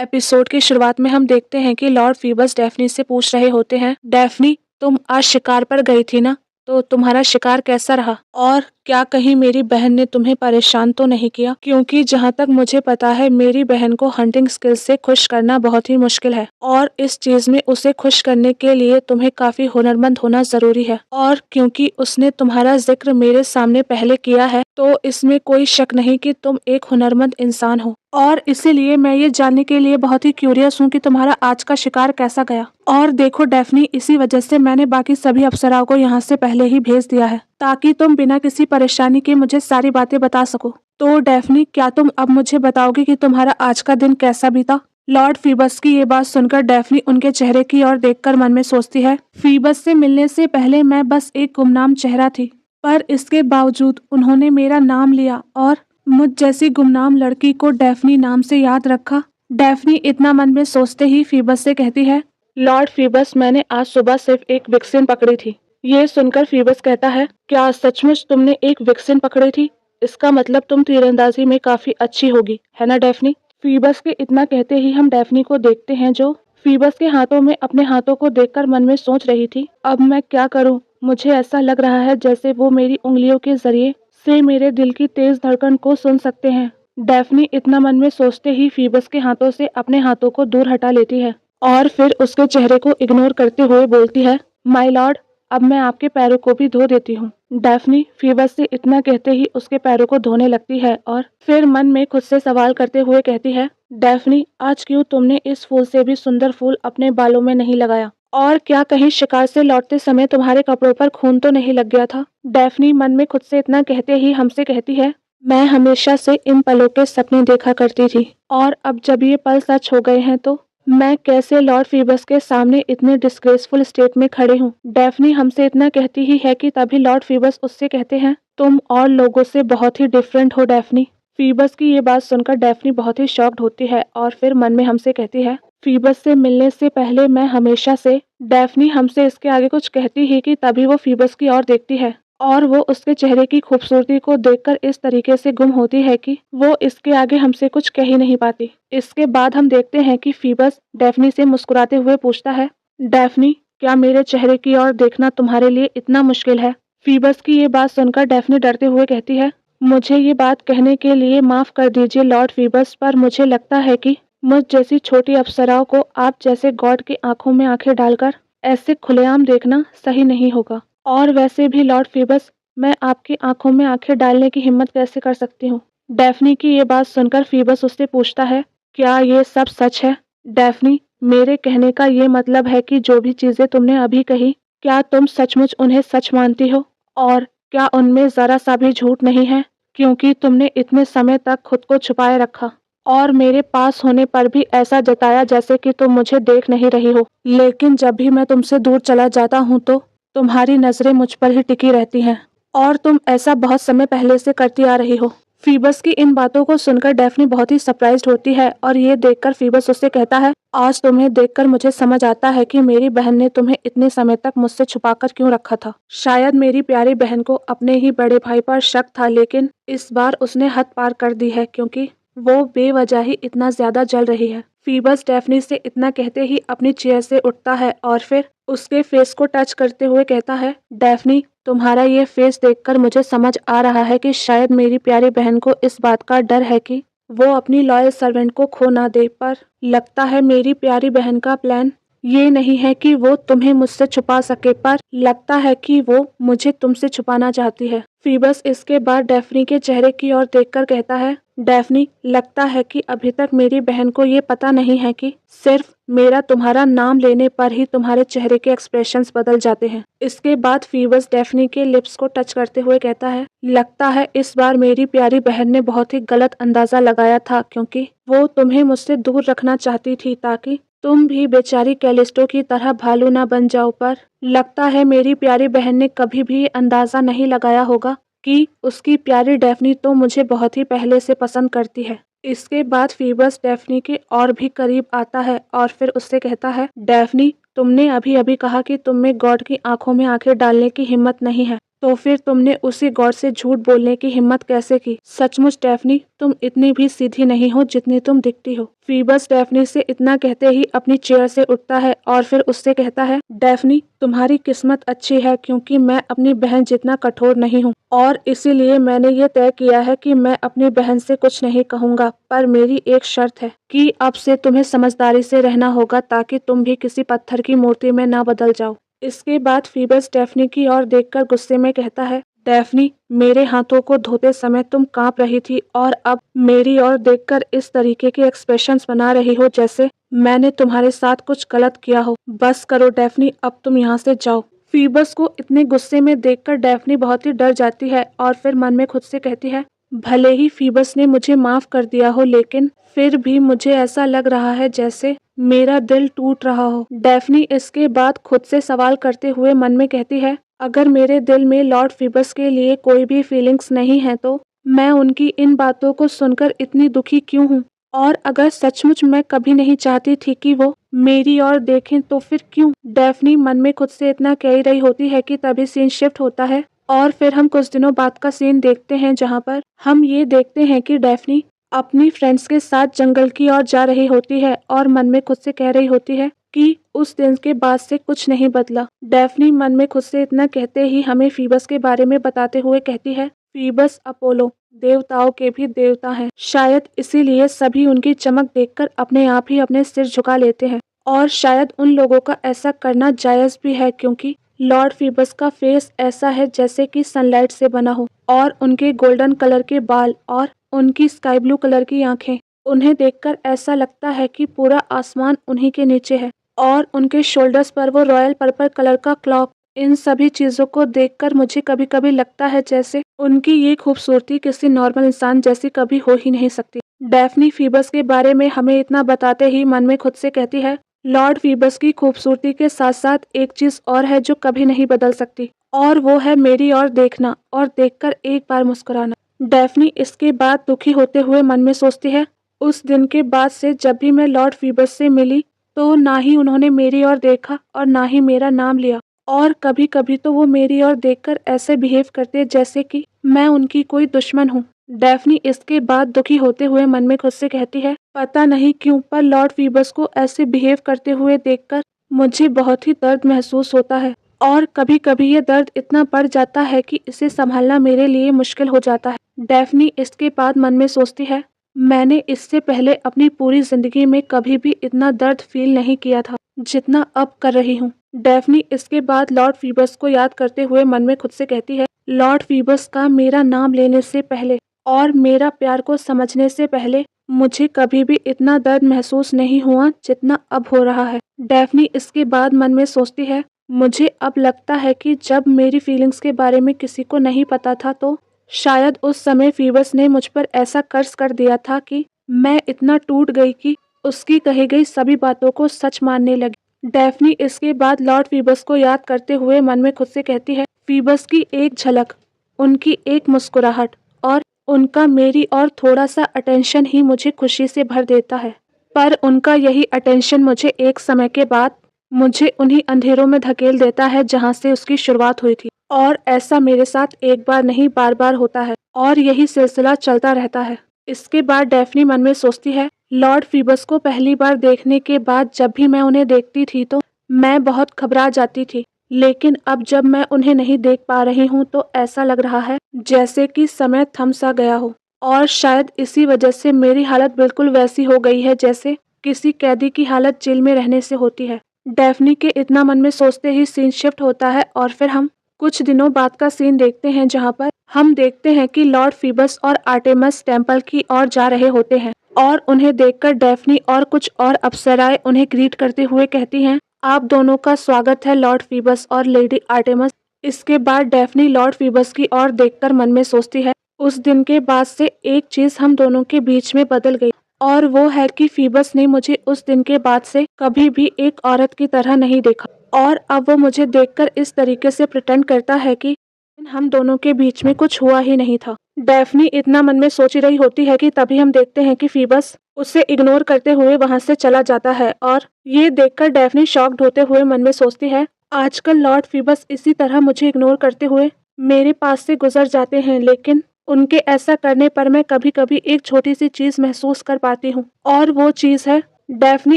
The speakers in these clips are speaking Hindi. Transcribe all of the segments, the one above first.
एपिसोड की शुरुआत में हम देखते हैं कि लॉर्ड फीबस डैफ्नी से पूछ रहे होते हैं, डैफ्नी तुम आज शिकार पर गई थी ना, तो तुम्हारा शिकार कैसा रहा और क्या कहीं मेरी बहन ने तुम्हें परेशान तो नहीं किया? क्योंकि जहाँ तक मुझे पता है मेरी बहन को हंटिंग स्किल्स से खुश करना बहुत ही मुश्किल है और इस चीज में उसे खुश करने के लिए तुम्हें काफी हुनरमंद होना जरूरी है। और क्योंकि उसने तुम्हारा जिक्र मेरे सामने पहले किया है तो इसमें कोई शक नहीं कि तुम एक हुनरमंद इंसान हो और इसीलिए मैं ये जानने के लिए बहुत ही क्यूरियस हूँ कि तुम्हारा आज का शिकार कैसा गया। और देखो डैफ्नी, इसी वजह से मैंने बाकी सभी अप्सराओं को यहाँ से पहले ही भेज दिया है ताकि तुम बिना किसी परेशानी के मुझे सारी बातें बता सको। तो डैफ्नी, क्या तुम अब मुझे बताओगे कि तुम्हारा आज का दिन कैसा बीता? लॉर्ड फीबस की ये बात सुनकर डैफ्नी उनके चेहरे की ओर देखकर मन में सोचती है, फीबस से मिलने से पहले मैं बस एक गुमनाम चेहरा थी, पर इसके बावजूद उन्होंने मेरा नाम लिया और मुझ जैसी गुमनाम लड़की को डैफ्नी नाम से याद रखा। डैफ्नी इतना मन में सोचते ही फीबस से कहती है, लॉर्ड फीबस, मैंने आज सुबह सिर्फ एक विक्सिन पकड़ी थी। ये सुनकर फीबस कहता है, क्या सचमुच तुमने एक विक्सिन पकड़ी थी? इसका मतलब तुम तीरंदाजी में काफी अच्छी होगी, है ना डैफ्नी? फीबस के इतना कहते ही हम डैफ्नी को देखते हैं जो फीबस के हाथों में अपने हाथों को देखकर मन में सोच रही थी, अब मैं क्या करूं? मुझे ऐसा लग रहा है जैसे वो मेरी उंगलियों के जरिए से मेरे दिल की तेज धड़कन को सुन सकते हैं। डैफ्नी इतना मन में सोचते ही फीबस के हाथों से अपने हाथों को दूर हटा लेती है और फिर उसके चेहरे को इग्नोर करते हुए बोलती है, माय लॉर्ड, अब मैं आपके पैरों को भी धो देती हूँ। डैफ्नी फीबस से इतना कहते ही उसके पैरों को धोने लगती है और फिर मन में खुद से सवाल करते हुए कहती है, डैफ्नी, आज क्यों तुमने इस फूल से भी सुंदर फूल अपने बालों में नहीं लगाया? और क्या कहीं शिकार से लौटते समय तुम्हारे कपड़ों पर खून तो नहीं लग गया था? डैफ्नी मन में खुद से इतना कहते ही हमसे कहती है, मैं हमेशा से इन पलों के सपने देखा करती थी और अब जब ये पल सच हो गए हैं तो मैं कैसे लॉर्ड फीबस के सामने इतने डिस्ग्रेसफुल स्टेट में खड़ी हूँ। डैफ्नी हमसे इतना कहती ही है कि तभी लॉर्ड फीबस उससे कहते हैं, तुम और लोगों से बहुत ही डिफरेंट हो डैफ्नी। फीबस की ये बात सुनकर डैफ्नी बहुत ही शॉक्ड होती है और फिर मन में हमसे कहती है, फीबस से मिलने से पहले मैं हमेशा से डैफ्नी हमसे इसके आगे कुछ कहती ही कि तभी वो फीबस की ओर देखती है और वो उसके चेहरे की खूबसूरती को देखकर इस तरीके से गुम होती है कि वो इसके आगे हमसे कुछ कह ही नहीं पाती। इसके बाद हम देखते हैं कि फीबस डैफ्नी से मुस्कुराते हुए पूछता है, डैफ्नी, क्या मेरे चेहरे की ओर देखना तुम्हारे लिए इतना मुश्किल है? फीबस की ये बात सुनकर डैफ्नी डरते हुए कहती है, मुझे ये बात कहने के लिए माफ कर दीजिए लॉर्ड फीबस, पर मुझे लगता है कि मुझ जैसी छोटी अप्सराओं को आप जैसे गॉड की आंखों में आंखें डालकर ऐसे खुलेआम देखना सही नहीं होगा। और वैसे भी लॉर्ड फीबस, मैं आपकी आंखों में आंखें डालने की हिम्मत कैसे कर सकती हूँ? डैफ्नी की ये बात सुनकर फीबस उससे पूछता है, क्या ये सब सच है? डैफ्नी, मेरे कहने का ये मतलब है कि जो भी चीजें तुमने अभी कही, क्या तुम सचमुच उन्हें सच मानती हो? और क्या उनमें जरा सा भी झूठ नहीं है? क्योंकि तुमने इतने समय तक खुद को छुपाए रखा और मेरे पास होने पर भी ऐसा जताया जैसे कि तुम मुझे देख नहीं रही हो, लेकिन जब भी मैं तुमसे दूर चला जाता हूँ तो तुम्हारी नजरें मुझ पर ही टिकी रहती हैं और तुम ऐसा बहुत समय पहले से करती आ रही हो। फीबस की इन बातों को सुनकर डैफ्नी बहुत ही सरप्राइज्ड होती है और ये देखकर फीबस उससे कहता है, आज तुम्हें देखकर मुझे समझ आता है कि मेरी बहन ने तुम्हें इतने समय तक मुझसे छुपाकर क्यों रखा था। शायद मेरी प्यारी बहन को अपने ही बड़े भाई पर शक था, लेकिन इस बार उसने हद पार कर दी है क्योंकि वो बेवजह ही इतना ज्यादा जल रही है। फीबस डैफ्नी से इतना कहते ही अपनी चेयर से उठता है और फिर उसके फेस को टच करते हुए कहता है, डैफ्नी, तुम्हारा ये फेस देखकर मुझे समझ आ रहा है कि शायद मेरी प्यारी बहन को इस बात का डर है कि वो अपनी लॉयल सर्वेंट को खो ना दे, पर लगता है मेरी प्यारी बहन का प्लान ये नहीं है कि वो तुम्हें मुझसे छुपा सके, पर लगता है कि वो मुझे तुमसे छुपाना चाहती है। फीबस इसके बाद डैफ्नी के चेहरे की ओर देखकर कहता है, डैफ्नी, लगता है कि अभी तक मेरी बहन को ये पता नहीं है कि सिर्फ मेरा तुम्हारा नाम लेने पर ही तुम्हारे चेहरे के एक्सप्रेशंस बदल जाते हैं। इसके बाद फीबस डैफ्नी के लिप्स को टच करते हुए कहता है, लगता है इस बार मेरी प्यारी बहन ने बहुत ही गलत अंदाजा लगाया था क्योंकि वो तुम्हें मुझसे दूर रखना चाहती थी ताकि तुम भी बेचारी कैलिस्टो की तरह भालू ना बन जाओ, पर लगता है मेरी प्यारी बहन ने कभी भी अंदाजा नहीं लगाया होगा कि उसकी प्यारी डैफ्नी तो मुझे बहुत ही पहले से पसंद करती है। इसके बाद फीबस डैफ्नी के और भी करीब आता है और फिर उससे कहता है, डैफ्नी, तुमने अभी अभी कहा कि तुम में गॉड की आंखों में आंखें डालने की हिम्मत नहीं है, तो फिर तुमने उसी गॉड से झूठ बोलने की हिम्मत कैसे की? सचमुच डेफनी, तुम इतनी भी सीधी नहीं हो जितनी तुम दिखती हो। फीबस डेफनी से इतना कहते ही अपनी चेयर से उठता है और फिर उससे कहता है, डेफनी, तुम्हारी किस्मत अच्छी है क्योंकि मैं अपनी बहन जितना कठोर नहीं हूँ और इसीलिए मैंने ये तय किया है कि मैं अपनी बहन से कुछ नहीं कहूँगा, पर मेरी एक शर्त है कि अब से तुम्हें समझदारी से रहना होगा ताकि तुम भी किसी पत्थर की मूर्ति में ना बदल जाओ। इसके बाद फीबस डेफनी की ओर देखकर गुस्से में कहता है, डेफनी, मेरे हाथों को धोते समय तुम कांप रही थी और अब मेरी ओर देखकर इस तरीके के एक्सप्रेशंस बना रही हो जैसे मैंने तुम्हारे साथ कुछ गलत किया हो। बस करो डेफनी, अब तुम यहाँ से जाओ। फीबस को इतने गुस्से में देखकर डेफनी बहुत ही डर जाती है और फिर मन में खुद से कहती है, भले ही फीबस ने मुझे माफ कर दिया हो लेकिन फिर भी मुझे ऐसा लग रहा है जैसे मेरा दिल टूट रहा हो। डेफनी इसके बाद खुद से सवाल करते हुए मन में कहती है, अगर मेरे दिल में लॉर्ड फीबस के लिए कोई भी फीलिंग्स नहीं है तो मैं उनकी इन बातों को सुनकर इतनी दुखी क्यों हूँ? और अगर सचमुच मैं कभी नहीं चाहती थी कि वो मेरी ओर देखें तो फिर क्यों? डेफनी मन में खुद से इतना कह रही होती है कि तभी सीन शिफ्ट होता है और फिर हम कुछ दिनों बाद का सीन देखते हैं जहाँ पर हम ये देखते हैं कि डेफनी अपनी फ्रेंड्स के साथ जंगल की ओर जा रही होती है और मन में खुद से कह रही होती है कि उस दिन के बाद से कुछ नहीं बदला। डेफनी मन में खुद से इतना कहते ही हमें फीबस के बारे में बताते हुए कहती है, फीबस अपोलो देवताओं के भी देवता हैं, शायद इसीलिए सभी उनकी चमक देखकर अपने आप ही अपने सिर झुका लेते हैं और शायद उन लोगों का ऐसा करना जायज भी है क्योंकि लॉर्ड फीबस का फेस ऐसा है जैसे कि सनलाइट से बना हो और उनके गोल्डन कलर के बाल और उनकी स्काई ब्लू कलर की आंखें, उन्हें देखकर ऐसा लगता है कि पूरा आसमान उन्हीं के नीचे है और उनके शोल्डर्स पर वो रॉयल पर्पल कलर का क्लॉक। इन सभी चीजों को देखकर मुझे कभी कभी लगता है जैसे उनकी ये खूबसूरती किसी नॉर्मल इंसान जैसी कभी हो ही नहीं सकती। डेफनी फीबस के बारे में हमें इतना बताते ही मन में खुद से कहती है, लॉर्ड फीबस की खूबसूरती के साथ साथ एक चीज और है जो कभी नहीं बदल सकती और वो है मेरी ओर देखना और देखकर एक बार मुस्कुराना। डेफनी इसके बाद दुखी होते हुए मन में सोचती है, उस दिन के बाद से जब भी मैं लॉर्ड फीबस से मिली तो ना ही उन्होंने मेरी ओर देखा और ना ही मेरा नाम लिया और कभी कभी तो वो मेरी ओर देखकर ऐसे बिहेव करते जैसे कि मैं उनकी कोई दुश्मन हूँ। डेफनी इसके बाद दुखी होते हुए मन में खुद से कहती है, पता नहीं क्यों पर लॉर्ड फीबस को ऐसे बिहेव करते हुए देखकर मुझे बहुत ही दर्द महसूस होता है और कभी कभी ये दर्द इतना बढ़ जाता है कि इसे संभालना मेरे लिए मुश्किल हो जाता है। डेफनी इसके बाद मन में सोचती है, मैंने इससे पहले अपनी पूरी जिंदगी में कभी भी इतना दर्द फील नहीं किया था जितना अब कर रही हूँ। डेफनी इसके बाद लॉर्ड फीबस को याद करते हुए मन में खुद से कहती है, लॉर्ड फीबस का मेरा नाम लेने से पहले और मेरा प्यार को समझने से पहले मुझे कभी भी इतना दर्द महसूस नहीं हुआ जितना अब हो रहा है। डेफनी इसके बाद मन में सोचती है, मुझे अब लगता है कि जब मेरी फीलिंग्स के बारे में किसी को नहीं पता था तो शायद उस समय फीबस ने मुझ पर ऐसा कर्ज कर दिया था कि मैं इतना टूट गई कि उसकी कही गई सभी बातों को सच मानने लगी। डेफनी इसके बाद लॉर्ड फीबस को याद करते हुए मन में खुद से कहती है, फीबस की एक झलक, उनकी एक मुस्कुराहट और उनका मेरी और थोड़ा सा अटेंशन ही मुझे खुशी से भर देता है, पर उनका यही अटेंशन मुझे एक समय के बाद मुझे उन्हीं अंधेरों में धकेल देता है जहाँ से उसकी शुरुआत हुई थी और ऐसा मेरे साथ एक बार नहीं बार बार होता है और यही सिलसिला चलता रहता है। इसके बाद डेफनी मन में सोचती है, लॉर्ड फीबस को पहली बार देखने के बाद जब भी मैं उन्हें देखती थी तो मैं बहुत घबरा जाती थी, लेकिन अब जब मैं उन्हें नहीं देख पा रही हूँ तो ऐसा लग रहा है जैसे कि समय थम सा गया हो और शायद इसी वजह से मेरी हालत बिल्कुल वैसी हो गई है जैसे किसी कैदी की हालत जेल में रहने से होती है। डेफनी के इतना मन में सोचते ही सीन शिफ्ट होता है और फिर हम कुछ दिनों बाद का सीन देखते हैं जहाँ पर हम देखते हैं कि लॉर्ड फीबस और आर्टेमस टेम्पल की ओर जा रहे होते हैं और उन्हें देखकर डेफनी और कुछ और अप्सराएं उन्हें ग्रीट करते हुए कहती हैं, आप दोनों का स्वागत है लॉर्ड फीबस और लेडी आर्टेमस। इसके बाद डेफनी लॉर्ड फीबस की ओर देखकर मन में सोचती है, उस दिन के बाद से एक चीज हम दोनों के बीच में बदल गई और वो है कि फीबस ने मुझे उस दिन के बाद से कभी भी एक औरत की तरह नहीं देखा और अब वो मुझे देखकर इस तरीके से प्रिटेंड करता है कि हम दोनों के बीच में कुछ हुआ ही नहीं था। डेफनी इतना मन में सोच रही होती है कि तभी हम देखते हैं कि फीबस उसे इग्नोर करते हुए वहां से चला जाता है और ये देखकर डेफनी शॉक्ड होते हुए मन में सोचती है, आजकल लॉर्ड फीबस इसी तरह मुझे इग्नोर करते हुए मेरे पास से गुजर जाते हैं, लेकिन उनके ऐसा करने पर मैं कभी-कभी एक छोटी-सी चीज़ महसूस कर पाती हूँ, और वो चीज़ है। डैफ्नी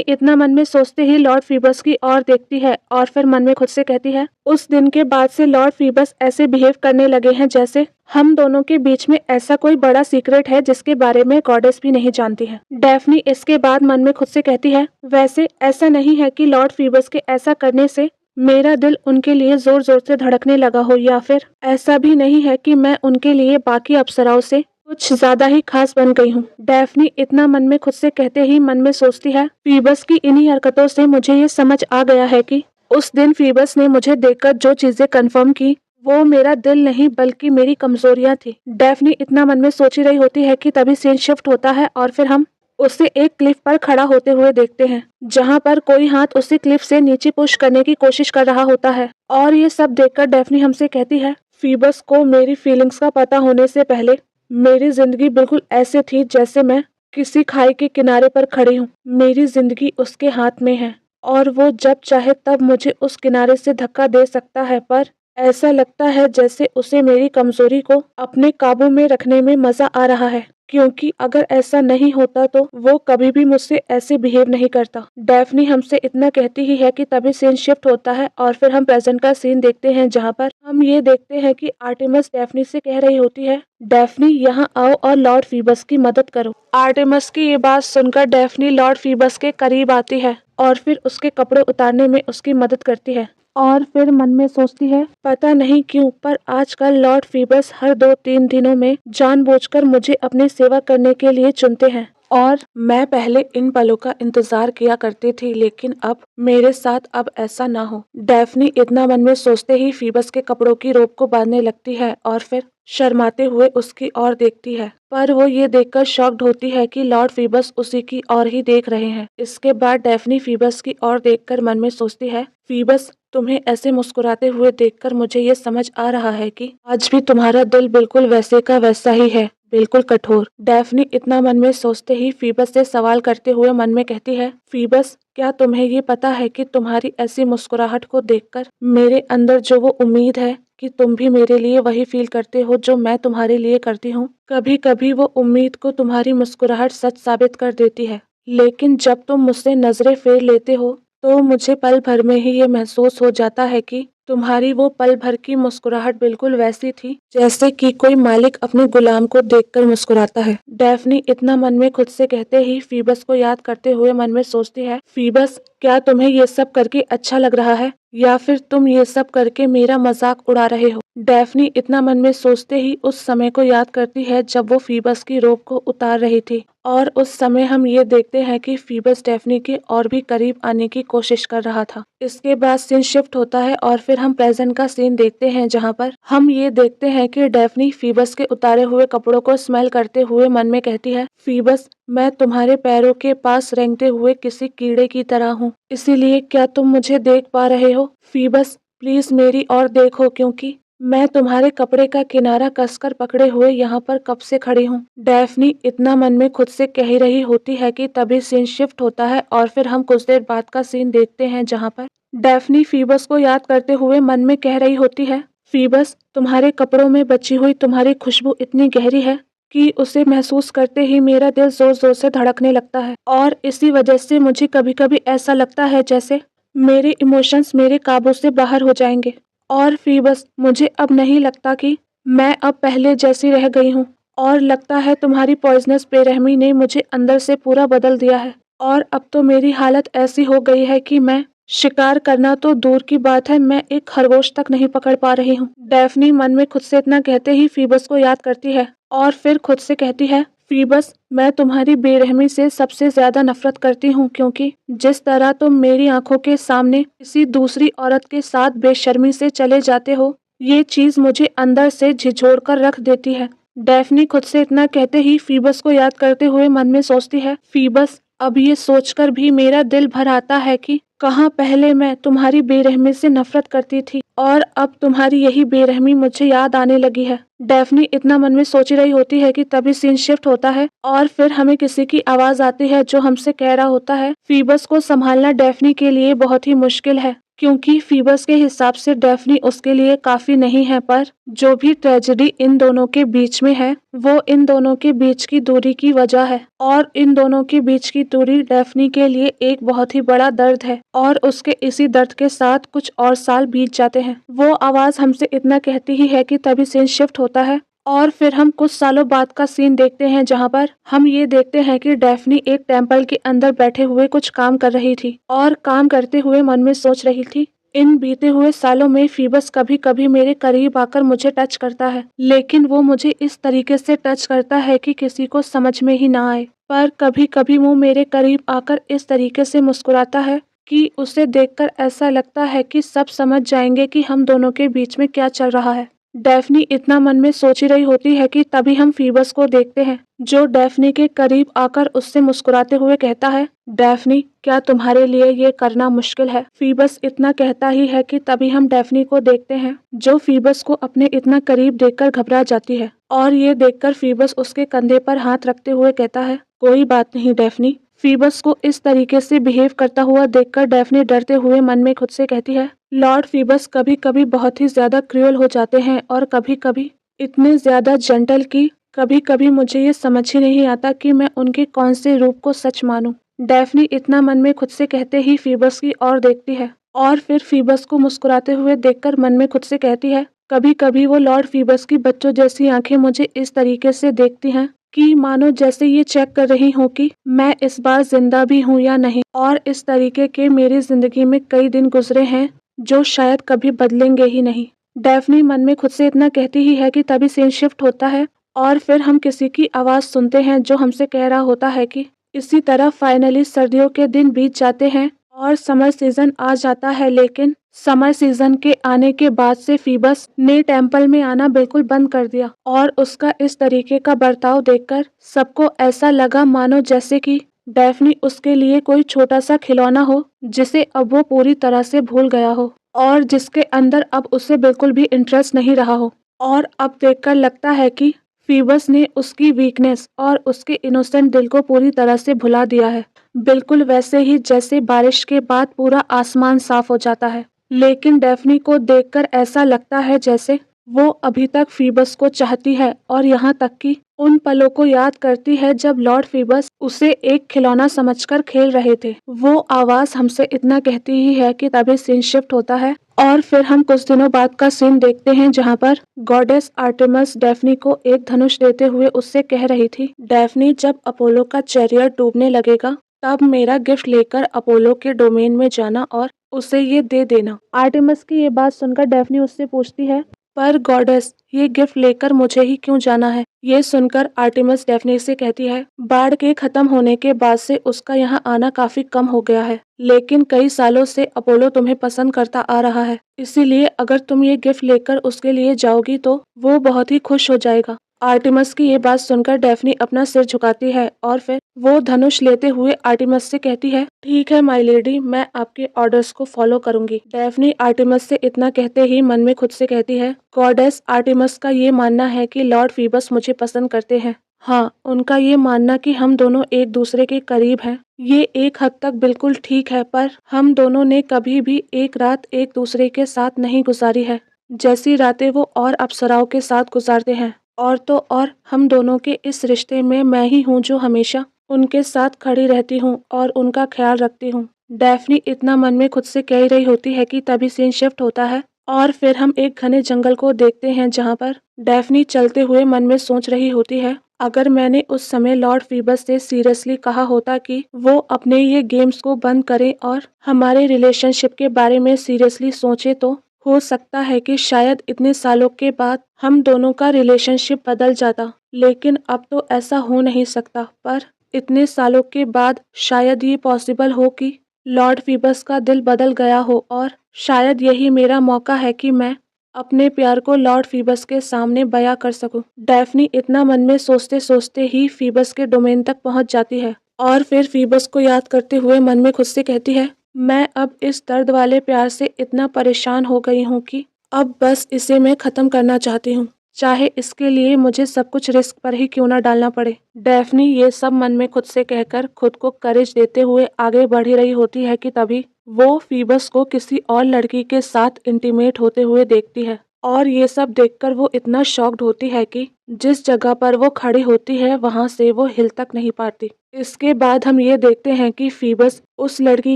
इतना मन में सोचते ही लॉर्ड फीबस की ओर देखती है और फिर मन में खुद से कहती है, उस दिन के बाद से लॉर्ड फीबस ऐसे बिहेव करने लगे हैं जैसे हम दोनों के बीच में ऐसा कोई बड़ा सीक्रेट है जिसके बारे में गॉडेस भी नहीं जानती है। डैफ्नी इसके बाद मन में खुद से कहती है, वैसे ऐसा नहीं है कि लॉर्ड फीबस के ऐसा करने से मेरा दिल उनके लिए जोर जोर से धड़कने लगा हो, या फिर ऐसा भी नहीं है कि मैं उनके लिए बाकी अप्सराओं से कुछ ज्यादा ही खास बन गई हूँ। डैफ्नी इतना मन में खुद से कहते ही मन में सोचती है, फीबस की इन्हीं हरकतों से मुझे ये समझ आ गया है कि उस दिन फीबस ने मुझे देखकर जो चीजें कंफर्म की वो मेरा दिल नहीं बल्कि मेरी कमजोरियां थी। डैफ्नी इतना मन में सोच ही रही होती है कि तभी सीन शिफ्ट होता है और फिर हम उसे एक क्लिफ पर खड़ा होते हुए देखते हैं, जहां पर कोई हाथ उसे क्लिफ से नीचे पुश करने की कोशिश कर रहा होता है। और ये सब देखकर डैफ्नी हमसे कहती है, फीबस को मेरी फीलिंग्स का पता होने से पहले मेरी जिंदगी बिल्कुल ऐसे थी जैसे मैं किसी खाई के किनारे पर खड़ी हूँ। मेरी जिंदगी उसके हाथ में है और वो जब चाहे तब मुझे उस किनारे से धक्का दे सकता है, पर ऐसा लगता है जैसे उसे मेरी कमजोरी को अपने काबू में रखने में मजा आ रहा है, क्योंकि अगर ऐसा नहीं होता तो वो कभी भी मुझसे ऐसे बिहेव नहीं करता। डैफ्नी हमसे इतना कहती ही है कि तभी सीन शिफ्ट होता है और फिर हम प्रेजेंट का सीन देखते हैं, जहाँ पर हम ये देखते हैं कि आर्टेमिस डैफ्नी से कह रही होती है, डैफ्नी यहाँ आओ और लॉर्ड फीबस की मदद करो। आर्टेमिस की ये बात सुनकर डैफ्नी लॉर्ड फीबस के करीब आती है और फिर उसके कपड़े उतारने में उसकी मदद करती है, और फिर मन में सोचती है, पता नहीं क्यों पर आजकल लॉर्ड फीबस हर 2-3 दिनों में जानबूझकर मुझे अपनी सेवा करने के लिए चुनते हैं, और मैं पहले इन पलों का इंतजार किया करती थी, लेकिन अब मेरे साथ अब ऐसा ना हो। डैफ्नी इतना मन में सोचते ही फीबस के कपड़ों की रोप को बांधने लगती है और फिर शर्माते हुए उसकी ओर देखती है, पर वो ये देखकर शॉक्ड होती है कि लॉर्ड फीबस उसी की ओर ही देख रहे हैं। इसके बाद डैफ्नी फीबस की ओर देखकर मन में सोचती है, फीबस तुम्हें ऐसे मुस्कुराते हुए देखकर मुझे ये समझ आ रहा है कि आज भी तुम्हारा दिल बिल्कुल वैसे का वैसा ही है, बिल्कुल कठोर। डैफ्नी इतना मन में सोचते ही फीबस से सवाल करते हुए मन में कहती है, फीबस क्या तुम्हें ये पता है कि तुम्हारी ऐसी मुस्कुराहट को देखकर मेरे अंदर जो वो उम्मीद है कि तुम भी मेरे लिए वही फील करते हो जो मैं तुम्हारे लिए करती हूँ, कभी कभी वो उम्मीद को तुम्हारी मुस्कुराहट सच साबित कर देती है, लेकिन जब तुम मुझसे नजरें फेर लेते हो तो मुझे पल भर में ही ये महसूस हो जाता है कि तुम्हारी वो पल भर की मुस्कुराहट बिल्कुल वैसी थी जैसे कि कोई मालिक अपने गुलाम को देखकर मुस्कुराता है। डैफ्नी इतना मन में खुद से कहते ही फीबस को याद करते हुए मन में सोचती है, फीबस क्या तुम्हें ये सब करके अच्छा लग रहा है या फिर तुम ये सब करके मेरा मजाक उड़ा रहे हो। डैफ्नी इतना मन में सोचते ही उस समय को याद करती है जब वो फीबस की रोब को उतार रही थी, और उस समय हम ये देखते हैं कि फीबस डैफ्नी के और भी करीब आने की कोशिश कर रहा था। इसके बाद सीन शिफ्ट होता है और फिर हम प्रेजेंट का सीन देखते हैं, जहाँ पर हम ये देखते हैं कि डैफ्नी फीबस के उतारे हुए कपड़ों को स्मेल करते हुए मन में कहती है, फीबस मैं तुम्हारे पैरों के पास रेंगते हुए किसी कीड़े की तरह हूँ, इसीलिए क्या तुम मुझे देख पा रहे हो? फीबस प्लीज मेरी ओर देखो, क्योंकि मैं तुम्हारे कपड़े का किनारा कसकर पकड़े हुए यहाँ पर कब से खड़ी हूँ। डैफ्नी इतना मन में खुद से कह रही होती है कि तभी सीन शिफ्ट होता है और फिर हम कुछ देर बाद का सीन देखते हैं, जहाँ पर डैफ्नी फीबस को याद करते हुए मन में कह रही होती है, फीबस तुम्हारे कपड़ों में बची हुई तुम्हारी खुशबू इतनी गहरी है कि उसे महसूस करते ही मेरा दिल जोर जोर से धड़कने लगता है, और इसी वजह से मुझे कभी कभी ऐसा लगता है जैसे मेरे इमोशंस मेरे काबू से बाहर हो जाएंगे। और फीबस मुझे अब नहीं लगता कि मैं अब पहले जैसी रह गई हूँ, और लगता है तुम्हारी पॉइजनस बेरहमी ने मुझे अंदर से पूरा बदल दिया है, और अब तो मेरी हालत ऐसी हो गई है कि मैं शिकार करना तो दूर की बात है, मैं एक खरगोश तक नहीं पकड़ पा रही हूँ। डैफ्नी मन में खुद से इतना कहते ही फीबस को याद करती है और फिर खुद से कहती है, फीबस मैं तुम्हारी बेरहमी से सबसे ज्यादा नफरत करती हूँ, क्योंकि जिस तरह तुम मेरी आंखों के सामने किसी दूसरी औरत के साथ बेशर्मी से चले जाते हो, ये चीज मुझे अंदर से झिझोड़ कर रख देती है। डैफ्नी खुद से इतना कहते ही फीबस को याद करते हुए मन में सोचती है, फीबस अब ये सोचकर भी मेरा दिल भर आता है कि कहाँ पहले मैं तुम्हारी बेरहमी से नफरत करती थी और अब तुम्हारी यही बेरहमी मुझे याद आने लगी है। डैफ्नी इतना मन में सोच रही होती है कि तभी सीन शिफ्ट होता है और फिर हमें किसी की आवाज आती है जो हमसे कह रहा होता है, फीबस को संभालना डैफ्नी के लिए बहुत ही मुश्किल है, क्योंकि फीबस के हिसाब से डेफनी उसके लिए काफी नहीं है, पर जो भी ट्रेजेडी इन दोनों के बीच में है वो इन दोनों के बीच की दूरी की वजह है, और इन दोनों के बीच की दूरी डेफनी के लिए एक बहुत ही बड़ा दर्द है, और उसके इसी दर्द के साथ कुछ और साल बीत जाते हैं। वो आवाज हमसे इतना कहती ही है कि तभी सीन शिफ्ट होता है, और फिर हम कुछ सालों बाद का सीन देखते हैं जहाँ पर हम ये देखते हैं कि डेफनी एक टेम्पल के अंदर बैठे हुए कुछ काम कर रही थी, और काम करते हुए मन में सोच रही थी, इन बीते हुए सालों में फीबस कभी कभी मेरे करीब आकर मुझे टच करता है, लेकिन वो मुझे इस तरीके से टच करता है कि किसी को समझ में ही ना आए। पर कभी कभी वो मेरे करीब आकर इस तरीके से मुस्कुराता है कि उसे देखकर ऐसा लगता है कि सब समझ जाएंगे कि हम दोनों के बीच में क्या चल रहा है। डेफनी इतना मन में सोच ही रही होती है कि तभी हम फीबस को देखते हैं, जो डेफनी के करीब आकर उससे मुस्कुराते हुए कहता है, डेफनी, क्या तुम्हारे लिए ये करना मुश्किल है? फीबस इतना कहता ही है कि तभी हम डेफनी को देखते हैं, जो फीबस को अपने इतना करीब देखकर घबरा जाती है, और ये देखकर फीबस उसके कंधे पर हाथ रखते हुए कहता है, कोई बात नहीं डेफनी। फीबस को इस तरीके से बिहेव करता हुआ देखकर डेफनी डरते हुए मन में खुद से कहती है, लॉर्ड फीबस कभी कभी बहुत ही ज्यादा क्रूअल हो जाते हैं, और कभी कभी इतने ज्यादा जेंटल कि कभी कभी मुझे ये समझ ही नहीं आता कि मैं उनके कौन से रूप को सच मानूं। डेफनी इतना मन में खुद से कहते ही फीबस की ओर देखती है, और फिर फीबस को मुस्कुराते हुए देखकर मन में खुद से कहती है, कभी कभी वो लॉर्ड फीबस की बच्चों जैसी आंखें मुझे इस तरीके से देखती हैं कि मानो जैसे ये चेक कर रही हूँ कि मैं इस बार जिंदा भी हूँ या नहीं, और इस तरीके के मेरी जिंदगी में कई दिन गुजरे हैं जो शायद कभी बदलेंगे ही नहीं। डेफनी मन में खुद से इतना कहती ही है कि तभी सीन शिफ्ट होता है, और फिर हम किसी की आवाज सुनते हैं जो हमसे कह रहा होता है कि इसी तरह फाइनली सर्दियों के दिन बीत जाते हैं और समर सीजन आ जाता है, लेकिन समर सीजन के आने के बाद से फीबस ने टेम्पल में आना बिल्कुल बंद कर दिया, और उसका इस तरीके का बर्ताव देखकर सबको ऐसा लगा मानो जैसे कि डेफनी उसके लिए कोई छोटा सा खिलौना हो जिसे अब वो पूरी तरह से भूल गया हो, और जिसके अंदर अब उसे बिल्कुल भी इंटरेस्ट नहीं रहा हो। और अब देखकर लगता है कि फीबस ने उसकी वीकनेस और उसके इनोसेंट दिल को पूरी तरह से भुला दिया है, बिल्कुल वैसे ही जैसे बारिश के बाद पूरा आसमान साफ हो जाता है। लेकिन डेफनी को देखकर ऐसा लगता है जैसे वो अभी तक फीबस को चाहती है, और यहाँ तक कि उन पलों को याद करती है जब लॉर्ड फीबस उसे एक खिलौना समझकर खेल रहे थे। वो आवाज हमसे इतना कहती ही है कि तभी सीन शिफ्ट होता है, और फिर हम कुछ दिनों बाद का सीन देखते हैं जहाँ पर गॉडेस आर्टेमिस डेफनी को एक धनुष देते हुए उससे कह रही थी, डेफनी, जब अपोलो का चैरियट डूबने लगेगा तब मेरा गिफ्ट लेकर अपोलो के डोमेन में जाना और उसे ये दे देना। आर्टेमिस की ये बात सुनकर डेफनी उससे पूछती है, पर गॉडेस, ये गिफ्ट लेकर मुझे ही क्यों जाना है? ये सुनकर आर्टेमिस डेफनी से कहती है, बाढ़ के खत्म होने के बाद से उसका यहाँ आना काफी कम हो गया है, लेकिन कई सालों से अपोलो तुम्हें पसंद करता आ रहा है, इसीलिए अगर तुम ये गिफ्ट लेकर उसके लिए जाओगी तो वो बहुत ही खुश हो जाएगा। आर्टेमिस की ये बात सुनकर डेफनी अपना सिर झुकाती है, और फिर वो धनुष लेते हुए आर्टेमिस से कहती है, ठीक है माय लेडी, मैं आपके ऑर्डर्स को फॉलो करूंगी। डेफनी आर्टेमिस से इतना कहते ही मन में खुद से कहती है, गॉडेस आर्टेमिस का ये मानना है कि लॉर्ड फीबस मुझे पसंद करते हैं। हाँ, उनका ये मानना कि हम दोनों एक दूसरे के करीब हैं, ये एक हद तक बिल्कुल ठीक है, पर हम दोनों ने कभी भी एक रात एक दूसरे के साथ नहीं गुजारी है, जैसी रातें वो और अप्सराओं के साथ गुजारते हैं। और तो और हम दोनों के इस रिश्ते में मैं ही हूँ जो हमेशा उनके साथ खड़ी रहती हूँ और उनका ख्याल रखती हूँ। डेफनी इतना मन में खुद से कह रही होती है कि तभी सीन शिफ्ट होता है, और फिर हम एक घने जंगल को देखते हैं जहाँ पर डेफनी चलते हुए मन में सोच रही होती है, अगर मैंने उस समय लॉर्ड फीबस से सीरियसली कहा होता कि वो अपने ये गेम्स को बंद करें और हमारे रिलेशनशिप के बारे में सीरियसली सोचे, तो हो सकता है कि शायद इतने सालों के बाद हम दोनों का रिलेशनशिप बदल जाता, लेकिन अब तो ऐसा हो नहीं सकता। पर इतने सालों के बाद शायद ये पॉसिबल हो कि लॉर्ड फीबस का दिल बदल गया हो, और शायद यही मेरा मौका है कि मैं अपने प्यार को लॉर्ड फीबस के सामने बयां कर सकूं। डेफनी इतना मन में सोचते सोचते ही फीबस के डोमेन तक पहुंच जाती है, और फिर फीबस को याद करते हुए मन में खुद से कहती है, मैं अब इस दर्द वाले प्यार से इतना परेशान हो गई हूँ कि अब बस इसे मैं खत्म करना चाहती हूँ, चाहे इसके लिए मुझे सब कुछ रिस्क पर ही क्यों ना डालना पड़े। डेफनी ये सब मन में खुद से कहकर खुद को करेज देते हुए आगे बढ़ ही रही होती है कि तभी वो फीबस को किसी और लड़की के साथ इंटीमेट होते हुए देखती है और ये सब देखकर वो इतना शॉक्ड होती है कि जिस जगह पर वो खड़ी होती है वहां से वो हिल तक नहीं पाती। इसके बाद हम ये देखते हैं कि फीबस उस लड़की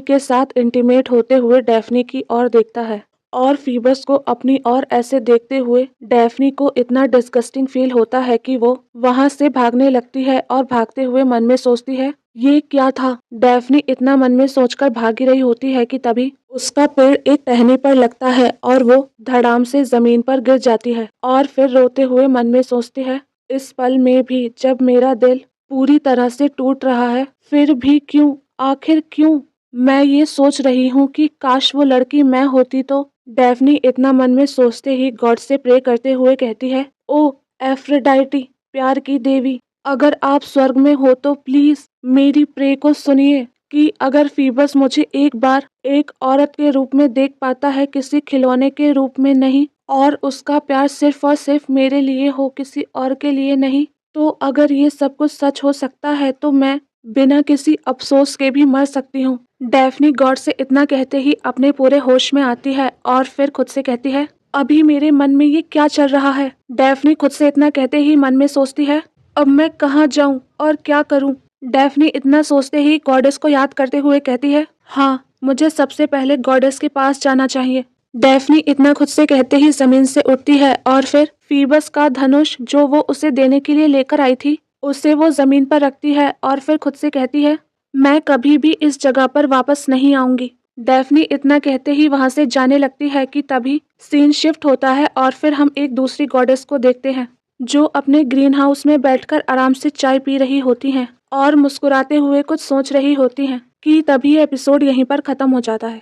के साथ इंटीमेट होते हुए डैफ्नी की ओर देखता है और फीबस को अपनी ओर ऐसे देखते हुए डैफ्नी को इतना डिस्गस्टिंग फील होता है कि वो वहां से भागने लगती है और भागते हुए मन में सोचती है ये क्या था। डैफ्नी इतना मन में सोचकर भागी रही होती है कि तभी उसका पेड़ एक टहनी पर लगता है और वो धड़ाम से जमीन पर गिर जाती है और फिर रोते हुए मन में सोचती है इस पल में भी जब मेरा दिल पूरी तरह से टूट रहा है फिर भी क्यों, आखिर क्यों। मैं ये सोच रही हूँ कि काश वो लड़की मैं होती तो। डैफ्नी इतना मन में सोचते ही गॉड से प्रे करते हुए कहती है ओ एफ्रोडाइटी, प्यार की देवी, अगर आप स्वर्ग में हो तो प्लीज मेरी प्रे को सुनिए कि अगर फीबस मुझे एक बार एक औरत के रूप में देख पाता है, किसी खिलौने के रूप में नहीं, और उसका प्यार सिर्फ और सिर्फ मेरे लिए हो, किसी और के लिए नहीं, तो अगर ये सब कुछ सच हो सकता है तो मैं बिना किसी अफसोस के भी मर सकती हूँ। डैफ्नी गॉड से इतना कहते ही अपने पूरे होश में आती है और फिर खुद से कहती है अभी मेरे मन में ये क्या चल रहा है। डैफ्नी खुद से इतना कहते ही मन में सोचती है अब मैं कहाँ जाऊं और क्या करूं। डैफ्नी इतना सोचते ही गॉडेस को याद करते हुए कहती है हाँ, मुझे सबसे पहले गॉडेस के पास जाना चाहिए। डैफ्नी इतना खुद से कहते ही जमीन से उठती है और फिर फीबस का धनुष जो वो उसे देने के लिए लेकर आई थी उसे वो जमीन पर रखती है और फिर खुद से कहती है मैं कभी भी इस जगह पर वापस नहीं आऊंगी। डैफ्नी इतना कहते ही वहां से जाने लगती है कि तभी सीन शिफ्ट होता है और फिर हम एक दूसरी गॉडेस को देखते हैं जो अपने ग्रीन हाउस में बैठकर आराम से चाय पी रही होती हैं और मुस्कुराते हुए कुछ सोच रही होती हैं कि तभी एपिसोड यहीं पर खत्म हो जाता है।